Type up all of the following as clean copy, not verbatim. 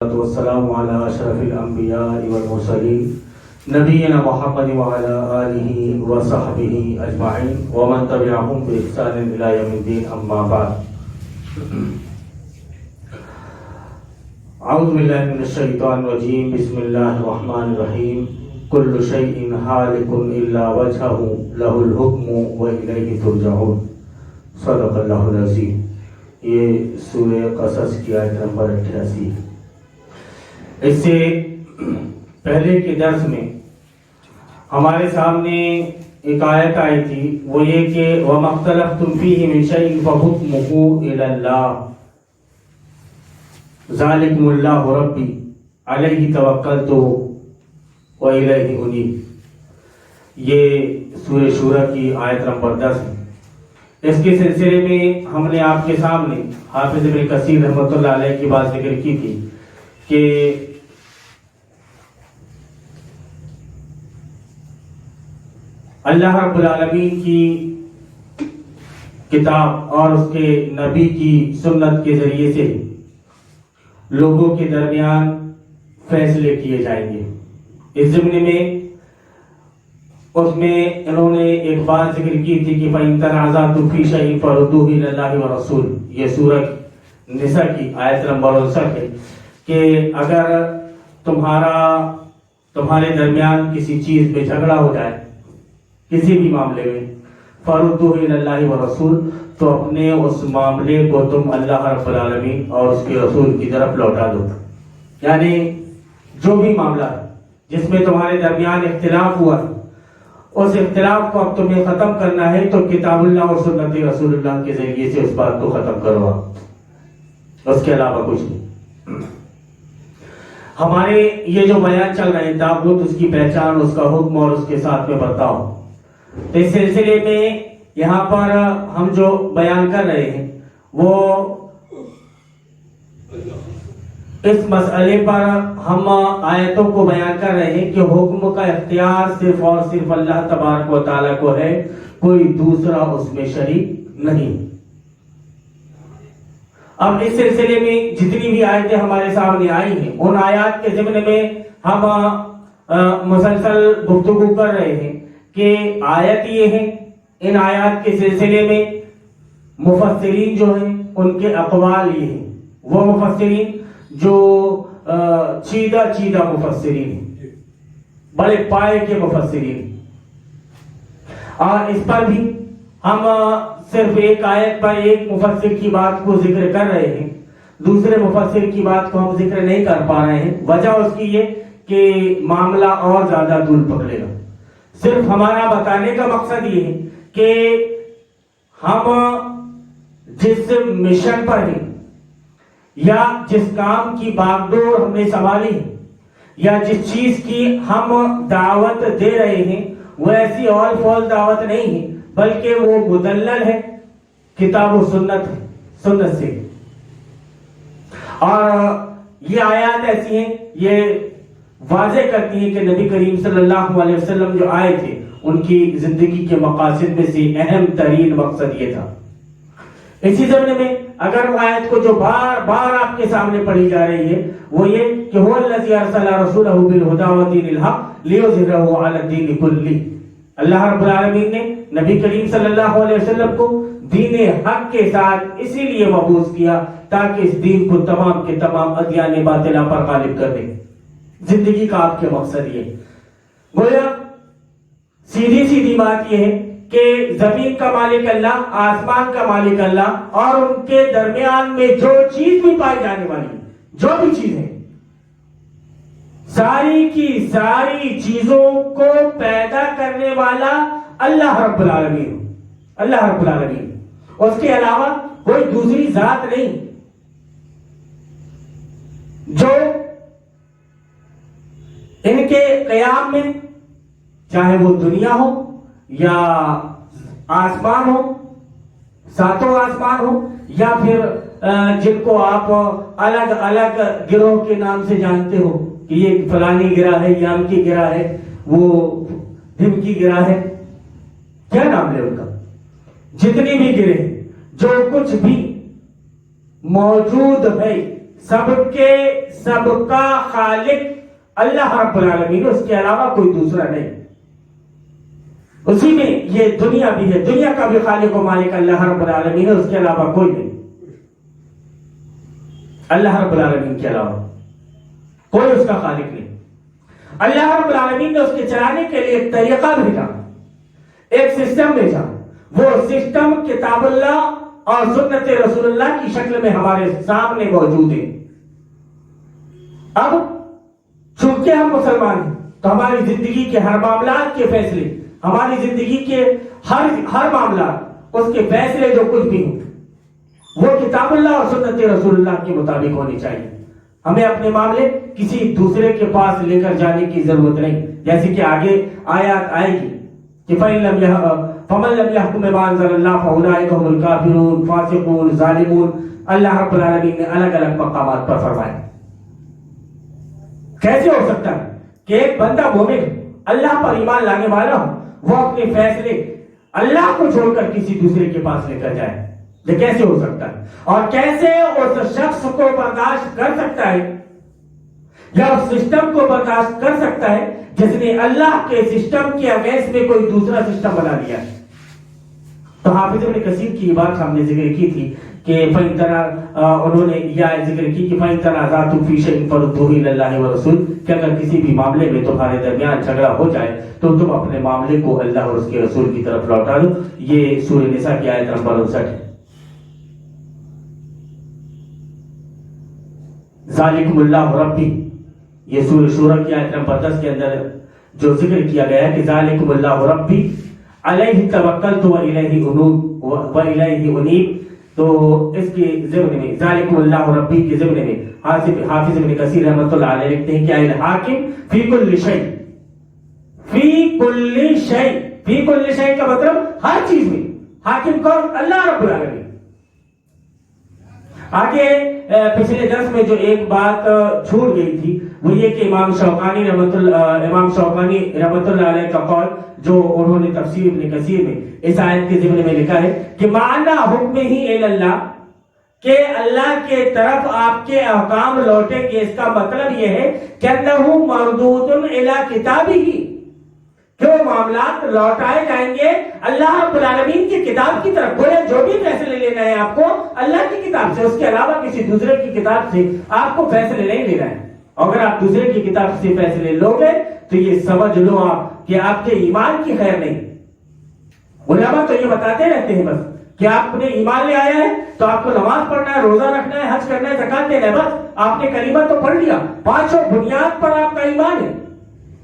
والسلام على أشرف الأنبياء والمرسلين نبينا محمد وعلى آله وصحبه أجمعين ومن تبعهم بإحسان إلى يوم الدين أما بعد. أعوذ بالله من الشيطان الرجيم. بسم الله الرحمن الرحيم. كل شيء هالك إلا وجهه له الحكم وإليه ترجعون. صدق اللہ العظیم. یہ سورہ قصص کی آیت نمبر 88. اس سے پہلے کے درس میں ہمارے سامنے ایک آیت آئی تھی، وہ یہ کہ وَمَا اخْتَلَفْتُمْ فِيهِ مِنْ شَيْءٍ فَحُكْمُهُ إِلَى اللَّهِ ذَلِكُمُ اللَّهُ رَبِّي عَلَيْهِ تَوَكَّلْتُ وَإِلَيْهِ أُنِيبُ. یہ سورہ شورى کی آیت نمبر 10 ہے. اس کے سلسلے میں ہم نے آپ کے سامنے حافظ ابن کثیر رحمۃ اللہ علیہ کی بات ذکر کی تھی کہ اللہ رب العالمین کی کتاب اور اس کے نبی کی سنت کے ذریعے سے لوگوں کے درمیان فیصلے کیے جائیں گے. اس ضمن میں اس میں انہوں نے ایک بات ذکر کی تھی کہ فَإِن تَنَازَعْتُمْ فِي شَيْءٍ فَرُدُّوهُ إِلَى اللَّهِ وَرَسُولِهِ. یہ سورہ نساء کی آیت نمبر 59 ہے کہ اگر تمہارے درمیان کسی چیز پہ جھگڑا ہو جائے کسی بھی معاملے میں فَرُدُّوهُ إِلَى اللَّهِ وَرَسُولِهِ، تو اپنے اس معاملے کو تم اللہ رب العالمین اور اس کے رسول کی طرف لوٹا دو. یعنی جو بھی معاملہ ہے جس میں تمہارے درمیان اختلاف ہوا ہے، اس اختلاف کو اب تمہیں ختم کرنا ہے تو کتاب اللہ اور سنت رسول اللہ کے ذریعے سے اس بات کو ختم کرو، اس کے علاوہ کچھ نہیں. ہمارے یہ جو بیان چل رہے ہیں تاغوت، اس کی پہچان، اس کا حکم اور اس کے ساتھ میں برتاؤ، تو اس سلسلے میں یہاں پر ہم جو بیان کر رہے ہیں وہ اس مسئلے پر ہم آیتوں کو بیان کر رہے ہیں کہ حکم کا اختیار صرف اور صرف اللہ تبارک و تعالیٰ کو ہے، کوئی دوسرا اس میں شریک نہیں. اب اس سلسلے میں جتنی بھی آیتیں ہمارے سامنے آئی ہیں ان آیات کے ضمن میں ہم مسلسل گفتگو کر رہے ہیں کہ آیت یہ ہے، ان آیات کے سلسلے میں مفسرین جو ہیں ان کے اقوال یہ ہیں، وہ مفسرین جو چیدہ مفسرین ہیں، بڑے پائے کے مفسرین. اور اس پر بھی ہم صرف ایک آیت پر ایک مفسر کی بات کو ذکر کر رہے ہیں، دوسرے مفسر کی بات کو ہم ذکر نہیں کر پا رہے ہیں. وجہ اس کی یہ کہ معاملہ اور زیادہ طول پکڑے گا. صرف ہمارا بتانے کا مقصد یہ ہے کہ ہم جس مشن پر ہیں یا جس کام کی باغڈور ہم نے سنبھالی ہے یا جس چیز کی ہم دعوت دے رہے ہیں وہ ایسی اور فول دعوت نہیں ہے، بلکہ وہ مدلل ہے کتاب و سنت سے. اور یہ آیات ایسی ہیں، یہ واضح کرتی ہیں کہ نبی کریم صلی اللہ علیہ وسلم جو آئے تھے ان کی زندگی کے مقاصد میں سے اہم ترین مقصد یہ تھا. اسی زمانے میں اگر وہ آیت کو جو بار بار آپ کے سامنے پڑھی جا رہی ہے وہ یہ کہ هو الذی ارسل رسولہ بالہدی ودین الحق لیظہرہ علی الدین کلہ. اللہ رب العالمین نے نبی کریم صلی اللہ علیہ وسلم کو دین حق کے ساتھ اسی لیے مبعوث کیا تاکہ اس دین کو تمام کے تمام ادیان باطلہ پر غالب کر دے. زندگی کا آپ کے مقصد یہ گویا سیدھی بات یہ ہے کہ زمین کا مالک اللہ، آسمان کا مالک اللہ، اور ان کے درمیان میں جو چیز بھی پائی جانے والی جو بھی چیزیں ساری کی ساری چیزوں کو پیدا کرنے والا اللہ رب العالمین. اس کے علاوہ کوئی دوسری ذات نہیں جو ان کے قیام میں، چاہے وہ دنیا ہو یا آسمان ہو، ساتوں آسمان ہو، یا پھر جن کو آپ الگ الگ گروہ کے نام سے جانتے ہو کہ یہ فلانی گرہ ہے، یام کی گرہ ہے، وہ ہم کی گرہ ہے، کیا نام ہے ان کا، جتنی بھی گرہ جو کچھ بھی موجود ہے سب کے سب کا خالق اللہ رب العالمین، اس کے علاوہ کوئی دوسرا نہیں. اسی میں یہ دنیا بھی ہے، دنیا کا بھی خالق و مالک اللہ رب العالمین ہے، اس کے علاوہ کوئی نہیں. اللہ رب العالمین کے علاوہ کوئی اس کا خالق نہیں. اللہ رب العالمین نے اس کے چلانے کے لیے ایک طریقہ بھیجا، ایک سسٹم بھیجا. وہ سسٹم کتاب اللہ اور سنت رسول اللہ کی شکل میں ہمارے سامنے موجود ہے. اب چونکہ ہم مسلمان ہیں تو ہماری زندگی کے ہر معاملات کے فیصلے، ہماری زندگی کے ہر معاملات، اس کے فیصلے جو کچھ بھی ہوں وہ کتاب اللہ اور سنت رسول اللہ کے مطابق ہونی چاہیے. ہمیں اپنے معاملے کسی دوسرے کے پاس لے کر جانے کی ضرورت نہیں. جیسے کہ آگے آیات آئے گی کہ فَمَن لَمْ يَحْكُم بِمَا أَنزَلَ اللَّهُ فَأُولَٰئِكَ هُمُ الْكَافِرُونَ فَاسِقُونَ ظالمون. اللہ رب العالمین نے الگ الگ مقامات پر فرمایا. کیسے ہو سکتا ہے کہ ایک بندہ مومن اللہ پر ایمان لانے والا ہو، وہ اپنے فیصلے اللہ کو چھوڑ کر کسی دوسرے کے پاس لے کر جائے؟ یہ کیسے ہو سکتا ہے؟ اور کیسے اس شخص کو برداشت کر سکتا ہے یا اس سسٹم کو برداشت کر سکتا ہے جس نے اللہ کے سسٹم کے اگینسٹ میں کوئی دوسرا سسٹم بنا دیا؟ تو حافظ ابن کثیر کی بات ہم نے ذکر کی تھی کہ انہوں نے یہ ذکر کی کہ فَإِن تَنَازَعْتُمْ فِي شَيْءٍ فَرُدُّوهُ إِلَى اللَّهِ وَالرَّسُولِ، کہ اگر کسی بھی معاملے میں تمہارے درمیان جھگڑا ہو جائے تو تم اپنے معاملے کو اللہ اور اس کے رسول کی طرف لوٹا دو. یہ سورہ نساء کی آیت نمبر 59 ہے. ذالکم اللہ ربی، یہ سورہ شورى کی آیت نمبر 10 کے اندر جو ذکر کیا گیا ہے کہ ذالکم اللہ ربی علیہ توکلت وإلیہ انیب. تو اس کے ضمن میں ذالکم اللہ ربی کے ضمن میں حافظ ابن کثیر رحمۃ اللہ علیہ لکھتے ہیں کہ الحاکم فی کل شیء، فی کل شیء، فی کل شیء کا مطلب ہر چیز میں. حاکم کون؟ اللہ رب العالمین. آگے پچھلے درس میں جو ایک بات چھوٹ گئی تھی وہ یہ کہ امام شوکانی رحمۃ اللہ علیہ کا قول جو انہوں نے تفسیر ابن کثیر میں اس آیت کے ضمن میں لکھا ہے کہ معنی حکم ہی اللہ، کہ اللہ کے طرف آپ کے احکام لوٹیں گے. اس کا مطلب یہ ہے کہ انہ مردود الی کتابہ، کہ وہ معاملات لوٹائے جائیں گے اللہ رب العالمین کی کتاب کی طرف. بولے جو بھی فیصلے لینا ہے آپ کو اللہ کی کتاب سے، اس کے علاوہ کسی دوسرے کی کتاب سے آپ کو فیصلے نہیں لینا ہے. اگر آپ دوسرے کی کتاب سے فیصلے لوگے تو یہ سمجھ لو آپ کہ آپ کے ایمان کی خیر نہیں. علماء تو یہ بتاتے رہتے ہیں بس کہ آپ نے ایمان لے آیا ہے تو آپ کو نماز پڑھنا ہے، روزہ رکھنا ہے، حج کرنا ہے، زکات دینا ہے. بس آپ نے کلمہ تو پڑھ لیا، پانچوں بنیاد پر آپ کا ایمان ہے،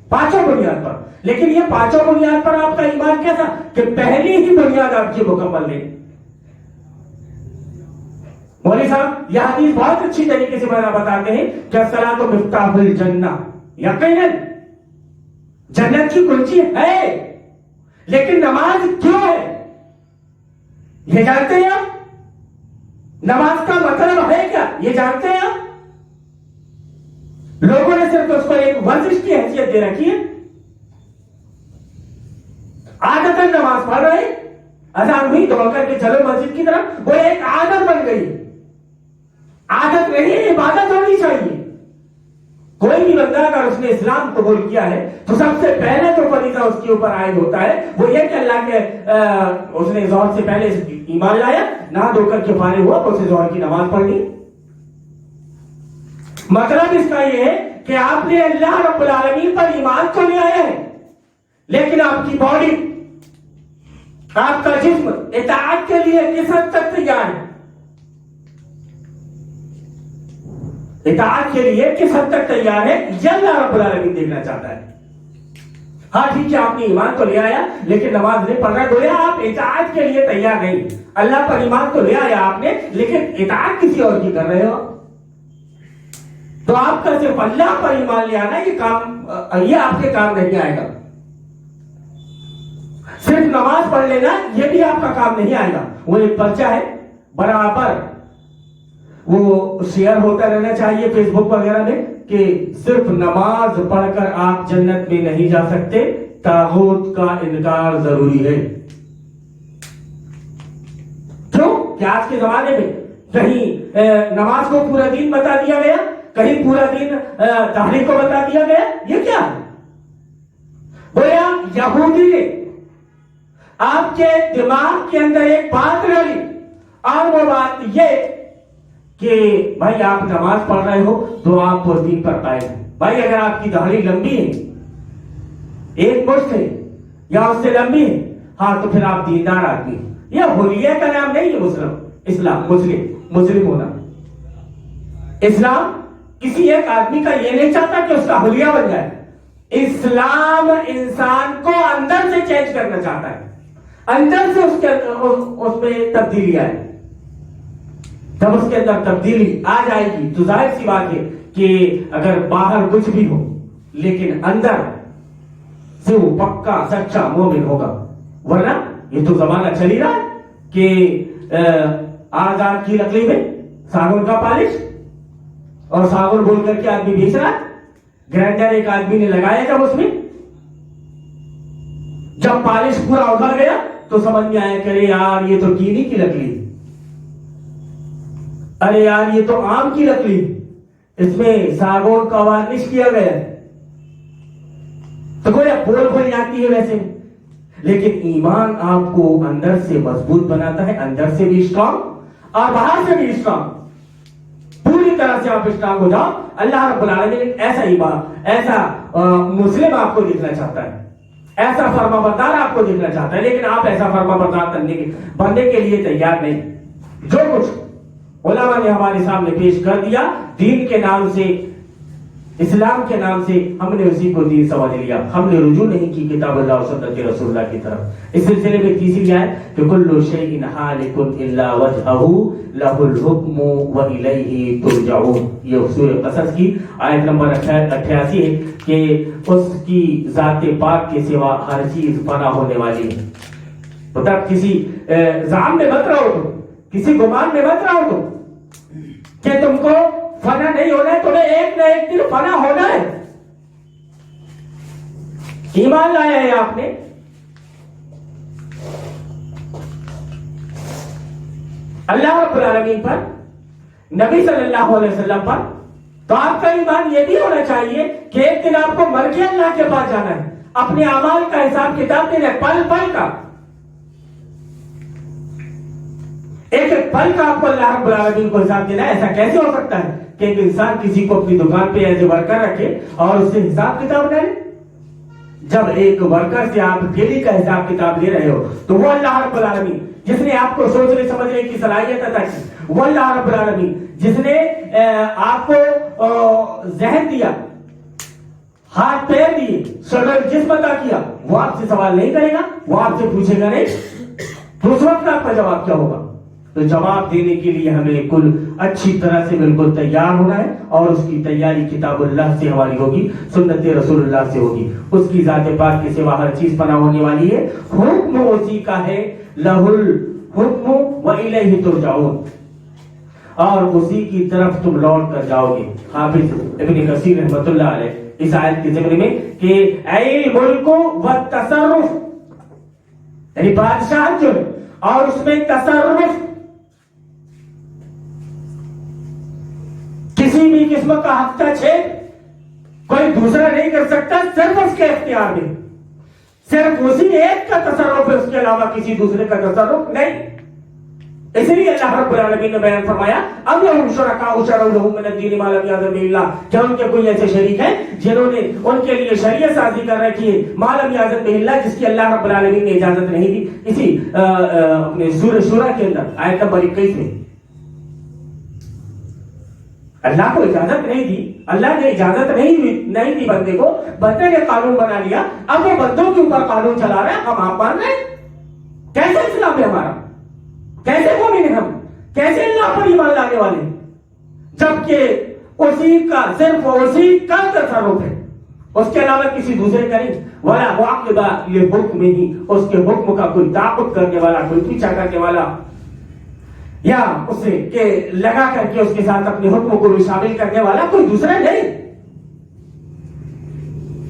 پانچوں بنیاد پر. لیکن یہ پانچوں بنیاد پر آپ کا ایمان کیسا کہ پہلی ہی بنیاد آپ کی مکمل نہیں. مولوی صاحب یہ حدیث بہت اچھی طریقے سے بتاتے ہیں کہ الصلاۃ مفتاح الجنہ، یقیناً جنت کی کنجی ہے. لیکن نماز کیوں ہے یہ جانتے ہیں آپ؟ نماز کا مطلب ہے کیا یہ جانتے ہیں آپ؟ لوگوں نے صرف اس کو ایک ورزش کی حیثیت دے رکھی ہے. عادتاً نماز پڑھ رہے، اذان ہوئی دوڑ کر کے چلو مسجد کی طرف، وہ ایک عادت بن گئی. عادت نہیں، عبادت ہونی چاہیے. کوئی بھی بندہ اگر اس نے اسلام قبول کیا ہے تو سب سے پہلے جو فریضہ اس کے اوپر عائد ہوتا ہے وہ یہ کہ اللہ کے اس نے ظہر سے پہلے ایمان لایا، نہا دھو کر کے فارغ ہوا تو اسے ظہر کی نماز پڑھ لی. مطلب اس کا یہ ہے کہ آپ نے اللہ رب العالمین پر ایمان تو لے آیا ہے لیکن آپ کی باڈی، آپ کا جسم اطاعت کے لیے کس حد تک تیار ہے؟ اطاعت کے لیے کس حد تک تیار ہے یہ اللہ رب العالمین دیکھنا چاہتا ہے. ہاں ٹھیک ہے آپ نے ایمان تو لے آیا لیکن نماز نہیں پڑھ رہا، گویا آپ اطاعت کے لیے تیار نہیں. اللہ پر ایمان تو لے آیا آپ نے لیکن اطاعت کسی اور کی کر رہے ہو. تو آپ کا صرف اللہ پر ایمان لے آنا یہ آپ کے کام نہیں آئے گا. صرف نماز پڑھ لینا یہ بھی آپ کا کام نہیں آئے گا. وہ ایک پرچہ ہے برابر وہ شیئر ہوتا رہنا چاہیے فیس بک وغیرہ میں کہ صرف نماز پڑھ کر آپ جنت میں نہیں جا سکتے، طاغوت کا انکار ضروری ہے. کیوں کہ آج کے زمانے میں کہیں نماز کو پورا دین بتا دیا گیا، کہیں پورا دین داڑھی کو بتا دیا گیا. یہ کیا ہے؟ گویا یہودی نے آپ کے دماغ کے اندر ایک بات ڈالی، اور وہ بات یہ کہ بھائی آپ نماز پڑھ رہے ہو تو آپ پر دین پر قائم ہیں. بھائی اگر آپ کی داڑھی لمبی ہے، ایک مشت ہے یا اس سے لمبی ہے، ہاں تو پھر آپ دیندار آدمی ہیں. یہ حلیہ کا نام نہیں ہے مسلم ہونا. اسلام کسی ایک آدمی کا یہ نہیں چاہتا کہ اس کا حلیہ بن جائے. اسلام انسان کو اندر سے چینج کرنا چاہتا ہے، اندر سے اس میں تبدیلی آئے. جب اس کے اندر تبدیلی آ جائے گی تو ظاہر سی بات ہے کہ اگر باہر کچھ بھی ہو لیکن اندر سے وہ پکا سچا مومن ہوگا. ورنہ یہ تو زمانہ چل ہی رہا ہے کہ آزاد کی لکڑی میں ساگن کا پالش، اور ساگن بول کر کے آدمی بیچ رہا ہے. گرائنڈر ایک آدمی نے لگایا جب اس میں، جب پالش پورا ابھر گیا تو سمجھ میں آیا کرے یار یہ تو کینی کی لکڑی، ارے یار یہ تو آم کی لکڑی، اس میں ساگون کا وارنش کیا گیا. تو کوئی بول کھل جاتی ہے ویسے، لیکن ایمان آپ کو اندر سے مضبوط بناتا ہے، اندر سے بھی اسٹرانگ اور باہر سے بھی اسٹرانگ. پوری طرح سے آپ اسٹرانگ ہو جاؤ. اللہ رب العالمین ایسا مسلم آپ کو دیکھنا چاہتا ہے، ایسا فرما بردار آپ کو دیکھنا چاہتا ہے، لیکن آپ ایسا فرما بردار بننے کے لیے تیار نہیں. جو کچھ علماء نے ہمارے سامنے پیش کر دیا دین کے نام سے، اسلام کے نام سے، ہم نے اسی کو دین سمجھ لیا. ہم نے رجوع نہیں کی کتاب اللہ و سنت رسول اللہ کی طرف. اس سلسلے میں تیسری آیت کہ کل شیء ہالک الا وجہہ لہ الحکم والیہ ترجعون، یہ سورہ قصص کی آیت نمبر 88 ہے کہ اس کی ذات پاک کے سوا ہر چیز فنا ہونے والی ہے. مطلب کسی زعم میں مت رہو، کسی گمان میں مت رہو تو کہ تم کو فنا نہیں ہونا ہے، تمہیں ایک نہ ایک دن فنا ہونا ہے. ایمان لایا ہے آپ نے، اللہ رب العالمین پر، نبی صلی اللہ علیہ وسلم پر، تو آپ کا ایمان یہ بھی ہونا چاہیے کہ ایک دن آپ کو مر کے اللہ کے پاس جانا ہے، اپنے اعمال کا حساب کتاب دینا ہے، پل پل کا، ایک ایک پل کا آپ کو اللہ رب العالمین کو حساب دینا ہے. ایسا کیسے ہو سکتا ہے کہ ایک انسان کسی کو اپنی دکان پہ ایز اے ورکر رکھے اور اس سے حساب کتاب لے لے؟ جب ایک ورکر سے آپ ڈیلی کا حساب کتاب لے رہے ہو تو وہ اللہ رب العالمین جس نے آپ کو سوچنے سمجھنے کی صلاحیت عطا کی، وہ اللہ رب العالمین جس نے آپ کو ذہن دیا، ہاتھ پیر دیے، شریر جسم عطا کیا، وہ آپ سے سوال نہیں کرے گا، وہ آپ سے پوچھے گا نہیں، تو اس وقت آپ کا جواب کیا ہوگا؟ تو جواب دینے کے لیے ہمیں کل اچھی طرح سے بالکل تیار ہونا ہے، اور اس کی تیاری کتاب اللہ سے ہماری ہوگی، سنت رسول اللہ سے ہوگی. اس کی ذات پاک کے سوا ہر چیز پناہ ہونے والی ہے. حکم اسی کا ہے، لہ الحکم والیہ ترجعون، اور اسی کی طرف تم لوٹ کر جاؤ گے. حافظ ابن کثیر رحمۃ اللہ علیہ اس آیت کے ضمن میں کہ علم ملک و تصرف، یعنی بادشاہ جو ہے اور اس میں تصرف، کسی بھی قسم کا ہفتہ چھید کوئی دوسرا نہیں کر سکتا، صرف اس کے اختیار میں، صرف اسی ایک کا تصرف ہے، اس کے علاوہ کسی دوسرے کا تصرف نہیں. اس لیے اللہ رب العالمین نے بیان فرمایا ام لہم شرکاء شرعوا لہم من الدین ما لم یأذن بہ اللہ، کیا ان کے کوئی ایسے شریک ہیں جنہوں نے ان کے لیے شریعت سازی کر رکھی ہے ما لم یأذن بہ اللہ، جس کی اللہ رب العالمین نے اجازت نہیں دی. اسی اپنے سورہ شورى کے اندر آیت نمبر 21 میں اللہ کو اجازت نہیں دی، اللہ نے اجازت نہیں دی بندے کو، بندے نے قانون بنا لیا، اب وہ بندوں کے اوپر قانون چلا رہا ہے، ہم آپ مان رہے ہیں. کیسے اسلام ہے ہمارا؟ کیسے مومن ہم؟ کیسے اللہ پر ایمان لانے والے؟ جبکہ اسی کا صرف اسی کا تصرف ہے، اس کے علاوہ کسی دوسرے کا نہیں. ولا معقب لحکمہ، اس کے حکم کا کوئی تعاقب کرنے والا، کوئی پیچھا کرنے والا، یا اسے کہ لگا کر کے اس کے ساتھ اپنے حکم کو بھی شامل کرنے والا کوئی دوسرا نہیں.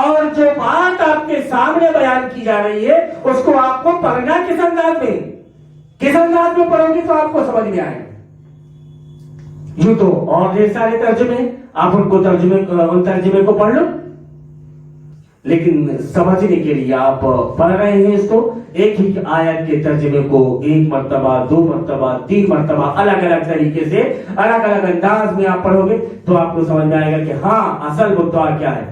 اور جو بات آپ کے سامنے بیان کی جا رہی ہے اس کو آپ کو پڑھنا کس انداز میں پڑھو گے تو آپ کو سمجھ میں آئے گا. یوں تو اور ڈھیر سارے ترجمے ہیں, آپ ان ترجمے کو پڑھ لو, لیکن سمجھنے کے لیے آپ پڑھ رہے ہیں اس کو, ایک ہی آیت کے ترجمے کو ایک مرتبہ, 2 مرتبہ, 3 مرتبہ الگ الگ طریقے سے الگ الگ انداز میں آپ پڑھو گے تو آپ کو سمجھ میں آئے گا کہ ہاں اصل مدعا کیا ہے.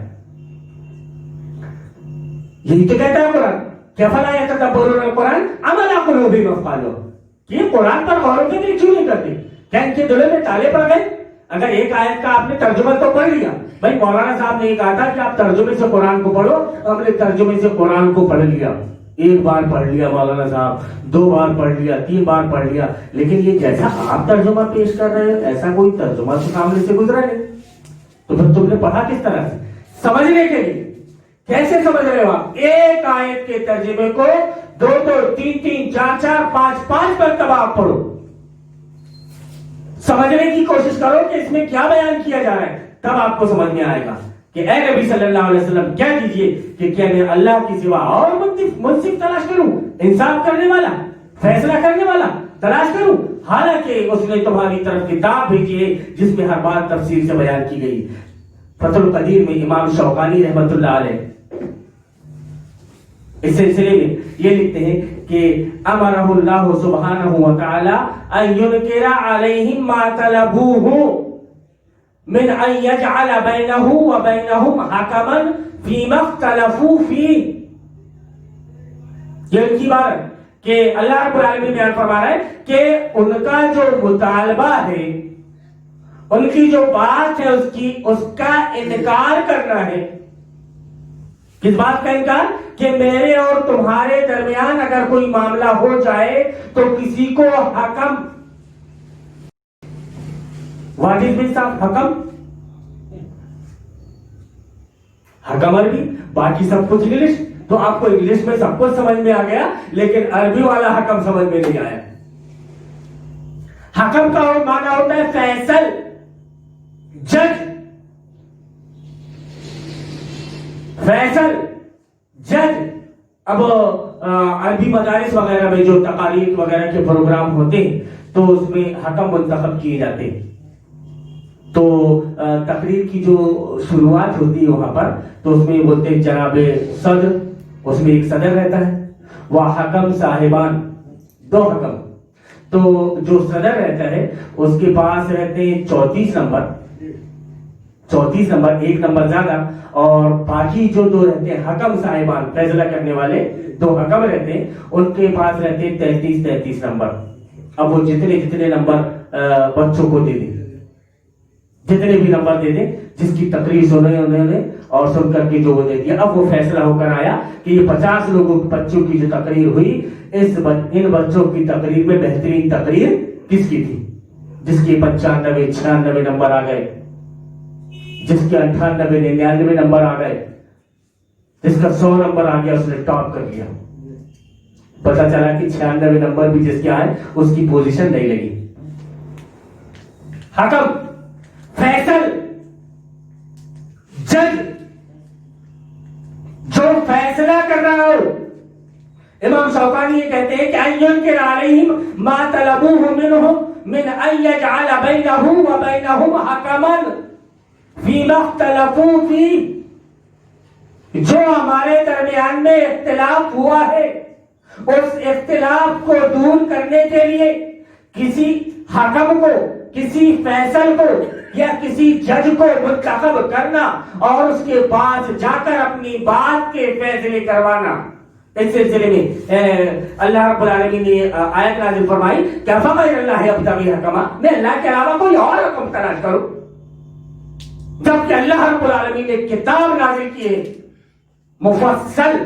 یہی تو کہتا ہے قرآن کہ افلا یتدبرون القرآن ام علی قلوب اقفالها, کہ قرآن پر غور و فکر کیوں نہیں کرتے, کیا ان کے دلوں میں تالے پڑ گئے؟ اگر ایک آیت کا آپ نے ترجمہ تو پڑھ لیا, بھائی مولانا صاحب نے یہ کہا تھا کہ آپ ترجمے سے قرآن کو پڑھو, ہم نے ترجمے سے قرآن کو پڑھ لیا, ایک بار پڑھ لیا مولانا صاحب, 2 بار پڑھ لیا, 3 بار پڑھ لیا, لیکن یہ جیسا آپ ترجمہ پیش کر رہے ہیں ایسا کوئی ترجمہ تو سامنے سے گزرا نہیں, تو پھر تم نے پڑھا کس طرح سے؟ سمجھنے کے لیے کیسے سمجھ رہے ہو آپ؟ ایک آیت کے ترجمے کو 2 3 4 5 مرتبہ آپ پڑھو, سمجھنے کی کوشش کرو کہ اس میں کیا بیان کیا جا رہا ہے, تب آپ کو سمجھ میں آئے گا کہ اے نبی صلی اللہ علیہ وسلم کیا کیجئے کہ کیا میں اللہ کی سوا اور منصف تلاش کروں, انصاف کرنے والا, فیصلہ کرنے والا تلاش کروں, حالانکہ اس نے تمہاری طرف کتاب بھیجی ہے جس میں ہر بات تفصیل سے بیان کی گئی. فتح القدیر میں امام شوکانی رحمۃ اللہ علیہ اس سلسلے میں یہ لکھتے ہیں کہ امرہ اللہ سبحانہ وتعالی ان ينکر علیہم ما طلبوہ من ان یجعل بینہ وبینہم حکما فیما اختلفوا فیہ. یہ ان کی بات ہے کہ اللہ رب العالمین بیان فرما رہا ہے کہ ان کا جو مطالبہ ہے, ان کی جو بات ہے, اس کا انکار کرنا ہے. کس بات کا انکار؟ کہ میرے اور تمہارے درمیان اگر کوئی معاملہ ہو جائے تو کسی کو حکم, واٹ از مینس آف حکم, حکم عربی, باقی سب کچھ انگلش, تو آپ کو انگلش میں سب کچھ سمجھ میں آ گیا لیکن عربی والا حکم سمجھ میں نہیں آیا. حکم کا معنی ہوتا ہے فیصل, جج, فیصل جج. اب عربی مدارس وغیرہ میں جو تقاریر وغیرہ کے پروگرام ہوتے ہیں تو اس میں حکم منتخب کیے جاتے ہیں, تو تقریر کی جو شروعات ہوتی ہے وہاں پر تو اس میں بولتے ہیں جناب صدر, اس میں ایک صدر رہتا ہے, وہ حکم صاحبان, 2 حکم. تو جو صدر رہتا ہے اس کے پاس رہتے ہیں 34 نمبر, 34 نمبر, 1 نمبر زیادہ, اور باقی جو 2 رہتے ہیں حکم صاحبان, فیصلہ کرنے والے 2 حکم رہتے ہیں, ان کے پاس رہتے ہیں 33 نمبر. اب وہ جتنے نمبر بچوں کو دے دیں, جتنے بھی نمبر دے دیں, جس کی تقریر سنے انہوں نے اور سن کر کے جو وہ دے دیا, اب وہ فیصلہ ہو کر آیا کہ یہ 50 لوگوں بچوں کی جو تقریر ہوئی, ان بچوں کی تقریر میں بہترین تقریر کس کی تھی, جس کے 95 96 نمبر آ گئے, جس کے 98 99 نمبر آ گئے, جس کا 100 نمبر آ گیا, اس نے ٹاپ کر لیا. پتا چلا کہ 96 نمبر بھی جس کے آئے اس کی پوزیشن نہیں لگی. حکم, فیصل, جج, جو فیصلہ کر رہا ہو. امام شوکانی یہ کہتے ہیں کہ ان کے علیہم ما طلبوہ منہم من ان یجعل بینہ وبینہم حکما فیما اختلفوا فیہ. جو ہمارے درمیان میں اختلاف ہوا ہے اس اختلاف کو دور کرنے کے لیے کسی حکم کو, کسی فیصل کو یا کسی جج کو منتخب کرنا اور اس کے پاس جا کر اپنی بات کے فیصلے کروانا. اس سلسلے میں اللہ رب العالمین نے آیت نازل فرمائی کہ فغیر اللہ ابتغی حکما, میں اللہ کے علاوہ کوئی اور حکم تلاش کروں, جبکہ اللہ رب العالمین نے کتاب نازل کی ہے, مفصل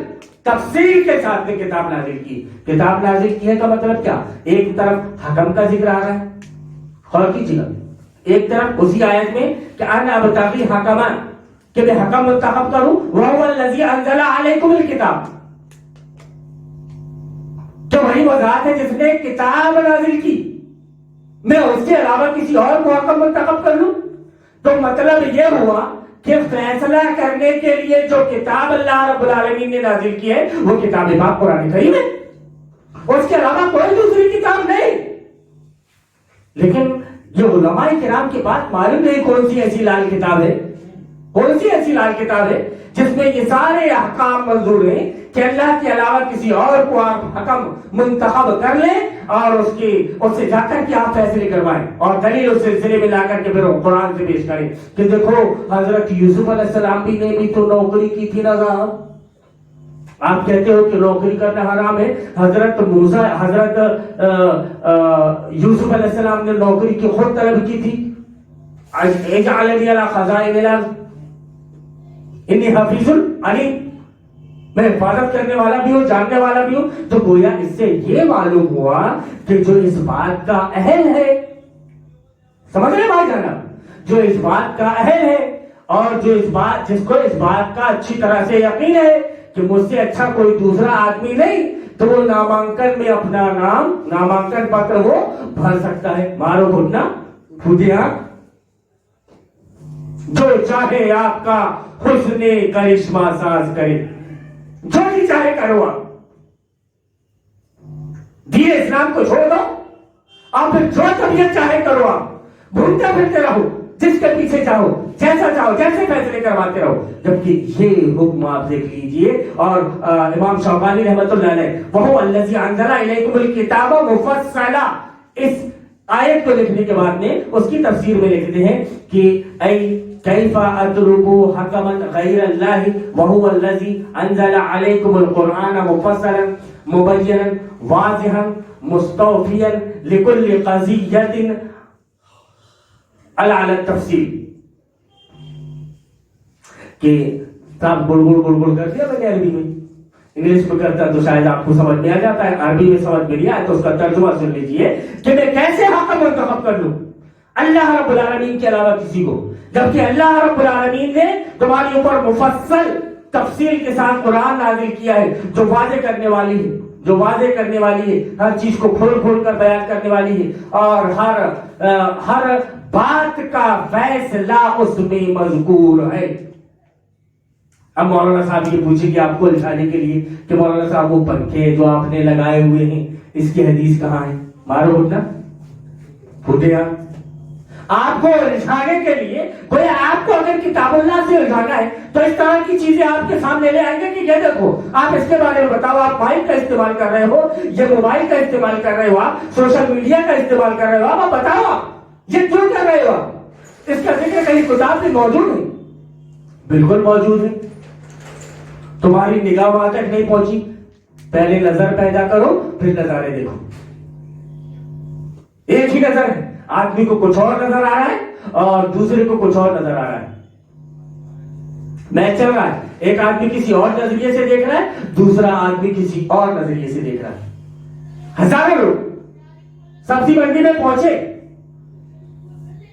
تفصیل کے ساتھ میں کتاب نازل کی. کتاب نازل کی ہے کا مطلب کیا؟ ایک طرف حکم کا ذکر آ رہا ہے, غور کیجیے گا, ایک طرف اسی آیت میں کہ انا ابتغی حکما, کہ میں حکم منتخب کروں, وہو الذی انزل علیکم الکتاب, تو وہی وہ ذات ہے جس نے کتاب نازل کی, میں اس کے علاوہ کسی اور کو حکم منتخب کر لوں. تو مطلب یہ ہوا کہ فیصلہ کرنے کے لیے جو کتاب اللہ رب العالمین نے نازل کی ہے وہ کتاب پاک قرآن کریم ہے، اس کے علاوہ کوئی دوسری کتاب نہیں۔ لیکن یہ علماء کرام کے بات معلوم نہیں کون سی ایسی لال کتاب ہے، کون سی ایسی لال کتاب ہے جس میں یہ سارے احکام منظور ہیں کہ اللہ کے علاوہ کسی اور کو آپ حکم منتخب کر لیں اور اس سے جا کر کے آپ فیصلے کروائیں اور دلیل اس سلسلے میں لا کر کے پھر قرآن سے پیش کریں کہ دیکھو حضرت یوسف علیہ السلام نے بھی تو نوکری کی تھی نا صاحب، آپ کہتے ہو کہ نوکری کرنا حرام ہے، حضرت یوسف علیہ السلام نے نوکری کی خود طلب کی تھی، اجعلنی علی خزائن الارض انی حفیظ علیم، میں حفاظت کرنے والا بھی ہوں جاننے والا بھی ہوں۔ تو گویا اس سے یہ معلوم ہوا کہ جو اس بات کا اہل ہے، سمجھ رہے بھائی جانا، جو اس بات کا اہل ہے اور جس کو اس بات کا اچھی طرح سے یقین ہے کہ مجھ سے اچھا کوئی دوسرا آدمی نہیں، تو وہ نامانکن میں اپنا نام، نامانکن پتر وہ بھر سکتا ہے۔ مارو گھٹنا پھودیا، جو چاہے آپ کا حسن کرشمہ ساز کرے، جو بھی چاہے کرو آپ، دین اسلام کو چھوڑ دو اور پھر جو طبیعت چاہے کرو، آپ گھومتے پھرتے رہو جس کے پیچھے چاہو، جیسا چاہو، جیسے فیصلے کرواتے رہو۔ جبکہ یہ حکم آپ دیکھ لیجئے، اور امام شوکانی رحمۃ اللہ علیہ وَهُوَ الَّذِي أَنزَلَ إِلَيْكُمُ الْكِتَابَ مُفَصَّلًا، اس آیت کو لکھنے کے بعد میں اس کی تفسیر میں لکھتے ہیں کہ اے کیف اطلب حکما غیر اللہ وهو الذی انزل علیکم القرآن مفصلا مبینا واضحا مستوفیا لکل قضیۃ علی التفصیل، کہ صاحب گڑ کر دیا میں نے عربی میں، انگلش میں کرتا تو شاید آپ کو سمجھ میں آ جاتا ہے، عربی میں سمجھ میں نہیں آیا تو اس کا ترجمہ سن لیجئے کہ میں کیسے حکم منتخب کر لوں اللہ رب العالمین کے علاوہ کسی کو، جبکہ اللہ رب العالمین نے تمہارے اوپر مفصل تفصیل کے ساتھ قرآن نازل کیا ہے جو واضح کرنے والی ہے، جو واضح کرنے والی ہے، ہر چیز کو کھول کھول کر بیان کرنے والی ہے، اور ہر بات کا فیصلہ اس میں مذکور ہے۔ اب مولانا صاحب یہ پوچھیں کہ آپ کو الجھانے کے لیے کہ مولانا صاحب وہ پنکھے جو آپ نے لگائے ہوئے ہیں اس کی حدیث کہاں ہے؟ مارو ہوتا پھوٹے آپ کو الجھانے کے لیے، کوئی آپ کو اگر کتاب اللہ سے الجھانا ہے تو اس طرح کی چیزیں آپ کے سامنے لے آئیں گے کہ یہ دیکھو آپ اس کے بارے میں بتاؤ، آپ مائک کا استعمال کر رہے ہو، یہ موبائل کا استعمال کر رہے ہو، آپ سوشل میڈیا کا استعمال کر رہے ہو، آپ بتاؤ آپ یہ کیوں کر رہے ہو؟ اس کا ذکر کہیں کتاب میں موجود ہے؟ بالکل موجود ہے، تمہاری نگاہ وہاں تک نہیں پہنچی، پہلے نظر پیدا کرو پھر نظارے دیکھو۔ ایک ہی نظر ہے، آدمی کو کچھ اور نظر آ رہا ہے اور دوسرے کو کچھ اور نظر آ رہا ہے، میچ چل رہا ہے، ایک آدمی کسی اور نظریے سے دیکھ رہا ہے، دوسرا آدمی کسی اور نظریے سے دیکھ رہا ہے۔ ہزاروں لوگ سبزی منڈی میں پہنچے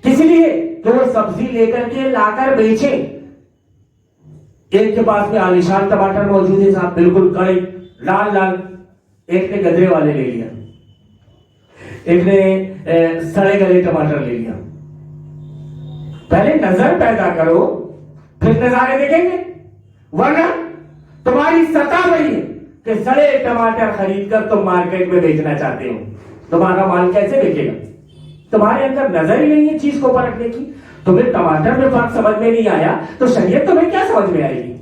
کس لیے کہ وہ سبزی لے کر کے لا کر بیچے، ایک کے پاس میں عالیشان ٹماٹر موجود ہے صاحب، بالکل کڑے لال لال، ایک نے گدرے والے لے لیا، ایک نے سڑے گلے ٹماٹر لے لیا۔ پہلے نظر پیدا کرو پھر نظارے دیکھیں گے، ورنہ تمہاری سطح وہی ہے کہ سڑے ٹماٹر خرید کر تم مارکیٹ میں بیچنا چاہتے ہو، تمہارا مال کیسے بیچے گا؟ تمہارے اندر نظر ہی نہیں ہے چیز کو پرکھنے کی۔ تمہیں ٹماٹر میں فرق سمجھ میں نہیں آیا تو شریعت تمہیں کیا سمجھ میں آئے گی؟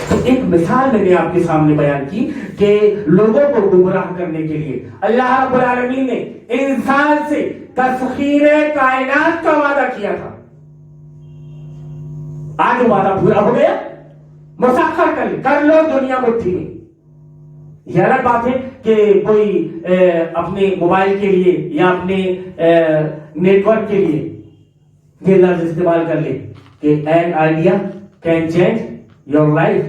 تو ایک مثال میں نے آپ کے سامنے بیان کی کہ لوگوں کو گمراہ کرنے کے لیے اللہ رب العالمین نے انسان سے تسخیر کائنات کا وعدہ کیا تھا، آج وہ وعدہ پورا ہو گیا، مسخر کر لو دنیا مٹھی میں۔ یہ الگ بات ہے کہ کوئی اپنے موبائل کے لیے یا اپنے نیٹ ورک کے لیے یہ لفظ استعمال کر لے کہ an idea can change your life,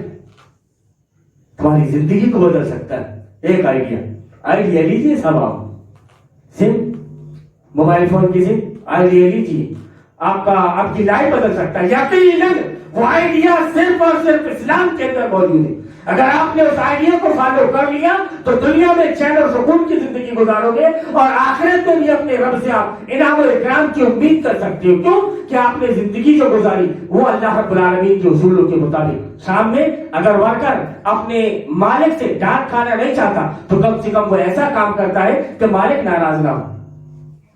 تمہاری زندگی کو بدل سکتا ہے ایک آئیڈیا لیجیے سب، آپ سم موبائل فون کی سم آئیڈیا لیجیے، آپ کی لائف بدل سکتا ہے۔ یقیناً وہ آئیڈیا صرف اور صرف اسلام کے اندر موجود ہے، اگر آپ نے اس آئیڈیا کو فالو کر لیا تو دنیا میں چین اور سکون کی زندگی گزارو گے اور آخرت میں بھی اپنے رب سے آپ انعام و اکرام کی امید کر سکتے ہو. کیوں کہ آپ نے زندگی جو گزاری وہ اللہ رب العالمین کے اصولوں کے مطابق. شام میں اگر ورکر اپنے مالک سے ڈانٹ کھانا نہیں چاہتا تو کم سے کم وہ ایسا کام کرتا ہے کہ مالک ناراض نہ ہو.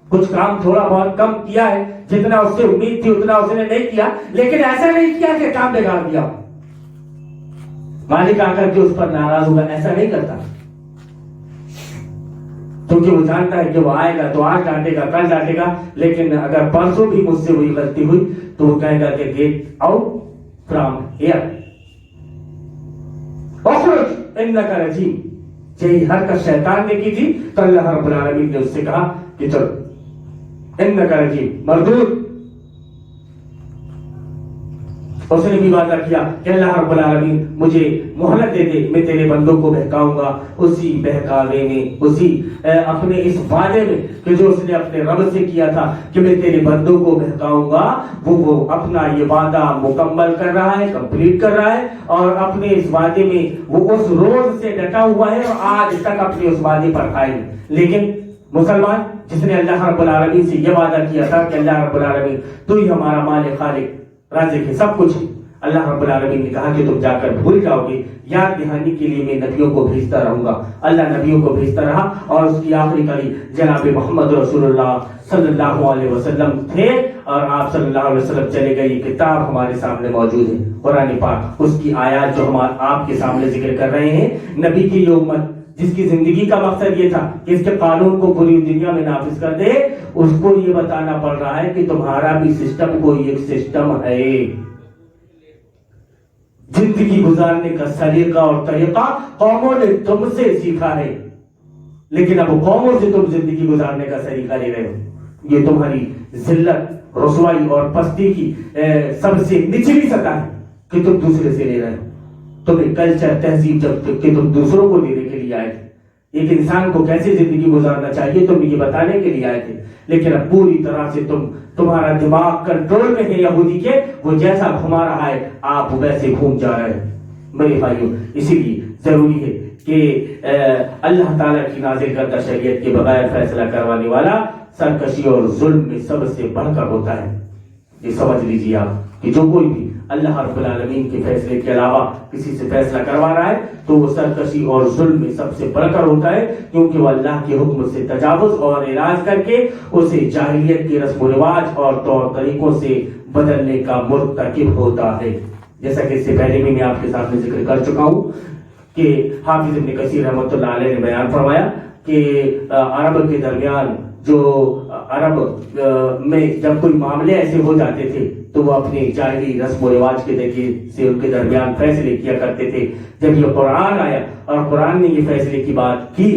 کچھ کام تھوڑا بہت کم کیا ہے, جتنا اس سے امید تھی اتنا اس نے نہیں کیا, لیکن ایسا نہیں کیا کہ کام بگاڑ دیا, مالک آ کر کے اس پر ناراض ہوگا, ایسا نہیں کرتا. کیونکہ وہ جانتا ہے کہ وہ آئے گا تو آج ڈانٹے گا, کل ڈانٹے گا, لیکن اگر پرسوں بھی مجھ سے وہی غلطی ہوئی تو وہ کہے گا کہ گیٹ آؤٹ فرام ہیئر, اخرج انک رجیم. یہی حرکت شیطان نے کی تھی تو اللہ رب العالمین نے اس سے کہا کہ چلو انک رجیم مردود. اس نے بھی وعدہ کیا کہ اللہ رب العالمین مجھے مہلت دے دے, میں تیرے بندوں کو بہکاؤں گا. اسی بہکاوے میں, اسی اپنے اس وعدے میں کہ جو اس نے اپنے رب سے کیا تھا کہ میں تیرے بندوں کو بہکاؤں گا, وہ اپنا یہ وعدہ مکمل کر رہا ہے, کمپلیٹ کر رہا ہے. اور اپنے اس وعدے میں وہ اس روز سے ڈٹا ہوا ہے اور آج تک اپنے اس وعدے پر قائم. لیکن مسلمان جس نے اللہ رب العالمین سے یہ وعدہ کیا تھا کہ اللہ رب العالمین تو ہی ہمارا مالک خالق رازق ہے, سب کچھ ہے, اللہ رب العالمین نے کہا کہ تم جا کر بھول جاؤ گے, یاد دہانی کے لیے میں نبیوں کو بھیجتا رہوں گا. اللہ نبیوں کو بھیجتا رہا اور اس کی آخری کڑی جناب محمد رسول اللہ صلی اللہ علیہ وسلم تھے, اور آپ صلی اللہ علیہ وسلم چلے گئے. یہ کتاب ہمارے سامنے موجود ہے, قرآن پاک, اس کی آیات جو ہم آپ کے سامنے ذکر کر رہے ہیں. نبی کی یہ امت جس کی زندگی کا مقصد یہ تھا کہ اس کے قانون کو پوری دنیا میں نافذ کر دے, اس کو یہ بتانا پڑ رہا ہے کہ تمہارا بھی سسٹم کوئی ایک سسٹم ہے. زندگی گزارنے کا سلیقہ اور طریقہ قوموں نے تم سے سیکھا ہے, لیکن اب قوموں سے تم زندگی گزارنے کا سلیقہ لے رہے ہو. یہ تمہاری ذلت, رسوائی اور پستی کی سب سے نچلی سطح ہے کہ تم دوسرے سے لے رہے ہو. تمہیں کلچر, تہذیب جب کہ تم دوسروں کو دینے کے لیے آئے تھے, ایک انسان کو کیسے زندگی گزارنا چاہیے تم یہ بتانے کے لیے آئے تھے, لیکن اب پوری طرح سے تمہارا دماغ کنٹرول میں ہے یہودی کے, وہ جیسا گھما رہا ہے آپ ویسے گھوم جا رہے ہیں. میرے بھائیوں, اسی لیے ضروری ہے کہ اللہ تعالیٰ کی نازل کردہ شریعت کے بغیر فیصلہ کروانے والا سرکشی اور ظلم میں سب سے بڑھ کر ہوتا ہے. یہ سمجھ لیجیے آپ کہ جو کوئی بھی اللہ رب العالمین کے فیصلے کے علاوہ کسی سے فیصلہ کروا رہا ہے تو وہ سرکشی اور ظلم میں سب سے بڑھ کر ہوتا ہے, کیونکہ وہ اللہ کے حکم سے تجاوز اور اعراض کر کے اسے جاہلیت کے رسم و رواج اور طور طریقوں سے بدلنے کا مرتکب ہوتا ہے. جیسا کہ اس سے پہلے بھی میں آپ کے سامنے ذکر کر چکا ہوں کہ حافظ ابن کثیر رحمۃ اللہ علیہ نے بیان فرمایا کہ عرب کے درمیان جو عرب میں جب کوئی معاملے ایسے ہو جاتے تھے تو وہ اپنے جاہلی رسم و رواج کے ذریعے سے ان کے درمیان فیصلے کیا کرتے تھے. جب یہ قرآن آیا اور قرآن نے یہ فیصلے کی بات کی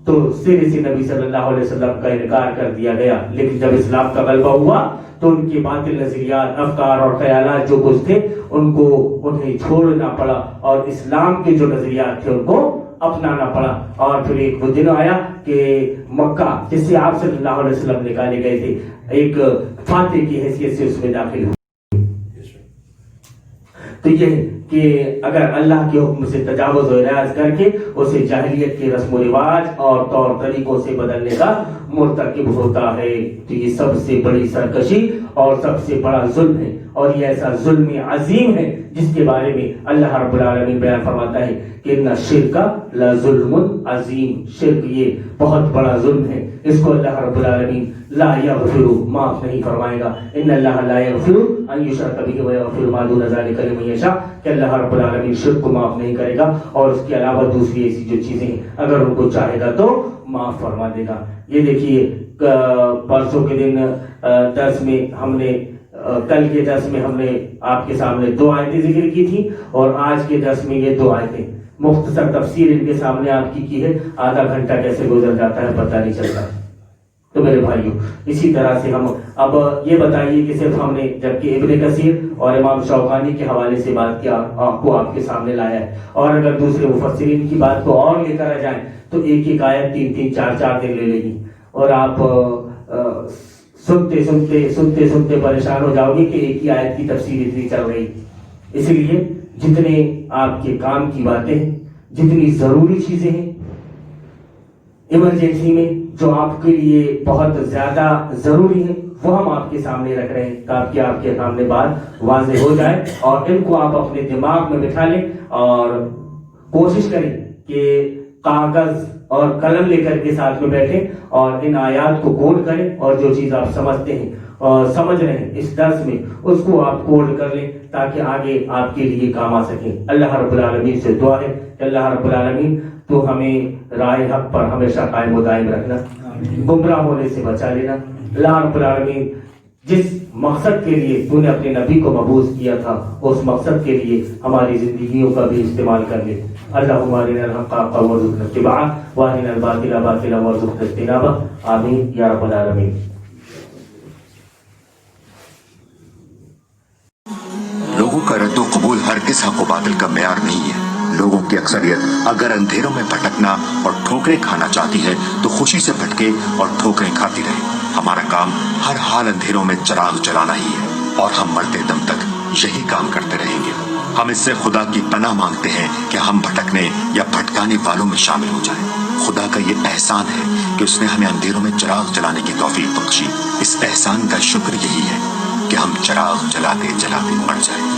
تو سرے سے نبی صلی اللہ علیہ وسلم کا انکار کر دیا گیا. لیکن جب اسلام کا غلبہ ہوا تو ان کے باطل نظریات, افکار اور خیالات جو کچھ تھے انہیں چھوڑنا پڑا اور اسلام کے جو نظریات تھے ان کو اپنانا پڑا. اور پھر ایک وہ دن آیا کہ مکہ جس سے آپ صلی اللہ علیہ وسلم نکالے گئے تھے, ایک فاتح کی حیثیت سے اس میں داخل ہوئے. تو یہ کہ اگر اللہ کے حکم سے تجاوز و اعراض کر کے اسے جاہلیت کے رسم و رواج اور طور طریقوں سے بدلنے کا مرتکب ہوتا ہے تو یہ سب سے بڑی سرکشی اور سب سے بڑا ظلم ہے. اور یہ ایسا ظلم عظیم ہے جس کے بارے میں اللہ رب العالمین بیان فرماتا ہے کہ ان الشرک لظلم عظیم, شرک یہ بہت بڑا ظلم ہے, اس کو اللہ رب العالمین لا یغفر, معاف نہیں فرمائے گا. ان اللہ لا یغفر ان یشرک بہ ویغفر ما دون ذلک لمن یشاء, کہ اللہ رب العالمین شرک کو معاف نہیں کرے گا اور اس کے علاوہ دوسری ایسی جو چیزیں ہیں اگر ان کو چاہے گا تو معاف فرما دے گا. یہ دیکھیے پرسوں کے دن درس میں ہم نے, کل کے درس میں ہم نے آپ کے سامنے 2 آیتیں ذکر کی تھی اور آج کے درس میں یہ 2 آیتیں, مختصر تفسیر ان کے سامنے آپ کی ہے. آدھا گھنٹہ کیسے گزر جاتا ہے پتہ نہیں چلتا. تو میرے بھائیوں, اسی طرح سے ہم اب یہ بتائیے کہ صرف ہم نے جبکہ ابن کثیر اور امام شوکانی کے حوالے سے بات کیا کو آپ کے سامنے لایا ہے, اور اگر دوسرے مفسرین کی بات کو اور لے کر آ جائیں تو ایک ایک آیت 3-3, 4-4 دن لے لے گی اور آپ سنتے پریشان ہو جاؤ گے کہ ایک ہی آیت کی تفسیر اتنی چل رہی. اس لیے جتنے آپ کے کام کی باتیں ہیں، جتنی ضروری چیزیں ہیں ایمرجنسی میں جو آپ کے لیے بہت زیادہ ضروری ہیں، وہ ہم آپ کے سامنے رکھ رہے ہیں تاکہ آپ کے سامنے بات واضح ہو جائے، اور ان کو آپ اپنے دماغ میں بٹھا لیں اور کوشش کریں کہ کاغذ اور قلم لے کر کے ساتھ میں بیٹھیں اور ان آیات کو کوڈ کریں، اور جو چیز آپ سمجھتے ہیں اور سمجھ رہے ہیں اس درس میں اس کو آپ کوڈ کر لیں تاکہ آگے آپ کے لیے کام آ سکیں۔ اللہ رب العالمین سے دعا ہے کہ اللہ رب العالمین تو ہمیں راہ حق پر ہمیشہ قائم و دائم رکھنا، گمراہ ہونے سے بچا لینا۔ اللہ رب العالمین جس مقصد کے لیے تو نے اپنے نبی کو مبعوث کیا تھا اس مقصد کے لیے ہماری زندگیوں کا بھی استعمال کر لے۔ اللہم ارنا الحق حقا وارزقنا اتباعہ وارنا الباطل باطلا وارزقنا اجتنابہ، آمین یا رب العالمین۔ لوگوں کا رد و قبول ہرگز حق و باطل کا معیار نہیں ہے۔ لوگوں کی اکثریت اگر اندھیروں میں بھٹکنا اور ٹھوکریں کھانا چاہتی ہے تو خوشی سے بھٹکے اور ٹھوکریں کھاتی رہے۔ ہمارا کام ہر حال اندھیروں میں چراغ جلانا ہی ہے، اور ہم مرتے دم تک یہی کام کرتے رہیں گے۔ ہم اس سے خدا کی پناہ مانگتے ہیں کہ ہم بھٹکنے یا بھٹکانے والوں میں شامل ہو جائیں۔ خدا کا یہ احسان ہے کہ اس نے ہمیں اندھیروں میں چراغ جلانے کی توفیق بخشی۔ اس احسان کا شکر یہی ہے کہ ہم چراغ جلاتے جلاتے مر جائیں۔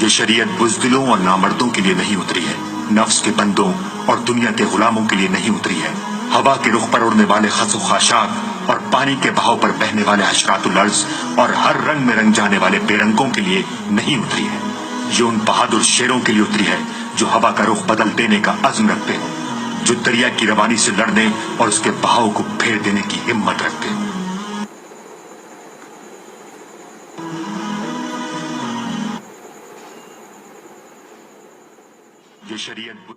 یہ شریعت بزدلوں اور نامردوں کے لیے نہیں اتری ہے، نفس کے بندوں اور دنیا کے غلاموں کے لیے نہیں اتری ہے۔ ہوا کے رخ پر اڑنے والے خس و خاشاک اور پانی کے بہاؤ پر بہنے والے حشرات الارض اور ہر رنگ میں رنگ جانے والے بے رنگوں کے لیے نہیں اتری ہے۔ یہ ان بہادر شیروں کے لیے اتری ہے جو ہوا کا رخ بدل دینے کا عزم رکھتے ہوں، جو دریا کی روانی سے لڑنے اور اس کے بہاؤ کو پھیر دینے کی ہمت رکھتے ہوں۔ یہ شریعت